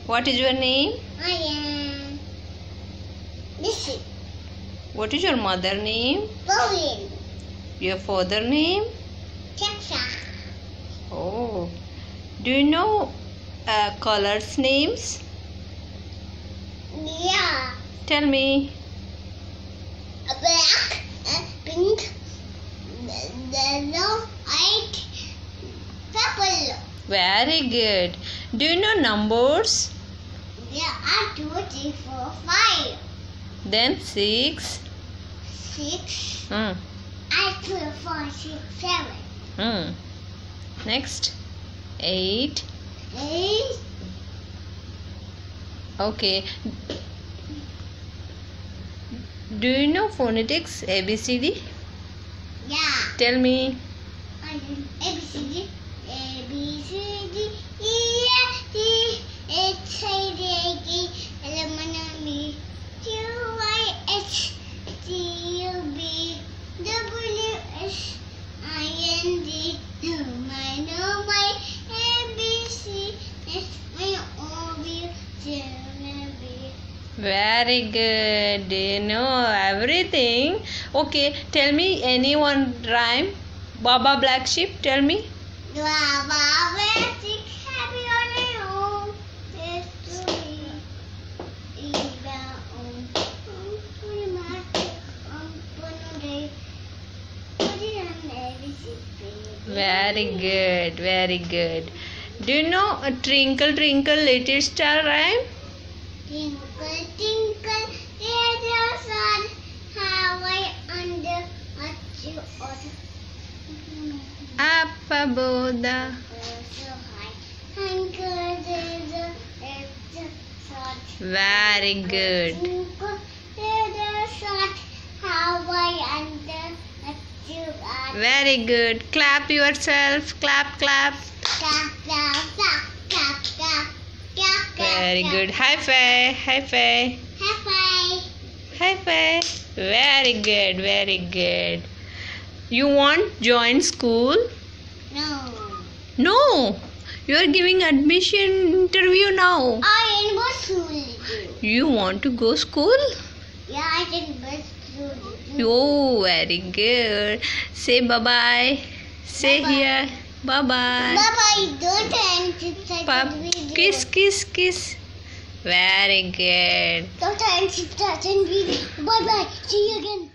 What is your name? I am Missy. What is your mother name? Pauline. Your father name? Chacha. Oh. Do you know colors names? Yeah. Tell me. Black, pink, yellow, white, purple. Very good. Do you know numbers? There are 2, 3, 4, 5. Then 6. 6. Mm. I 2, 4, 6, 7. Mm. Next. 8. 8. Okay. Do you know phonetics? ABCD? Yeah. Tell me. A B C D. A B C D. E F G H I J K L M N O P Q Y H T U V W X I N G. No my A B C S Y O B J N B. Very good. Do you know everything? Okay. Tell me any one rhyme. Baba Black Sheep. Tell me. Very good. Very good. Do you know a Twinkle Twinkle Little Star rhyme? Twinkle, twinkle, little sun, how I wonder what you are. Up above the. So high, twinkle, little sun. Very good. Twinkle, little sun, how I wonder what you are. Very good. Clap yourself. Clap, clap. Clap, clap, clap, clap, clap, clap, clap. Very good. High five. High five. High five. High five. Very good. Very good. You want join school? No. No. You are giving admission interview now. I in bus school. You want to go school? Yeah, I in bus school. Oh, very good. Say bye bye. Say Bye-bye. here. Bye bye. Bye-bye. Don't end this second video. Kiss, kiss, kiss. Very good. Don't end this second video. Bye-bye. See you again.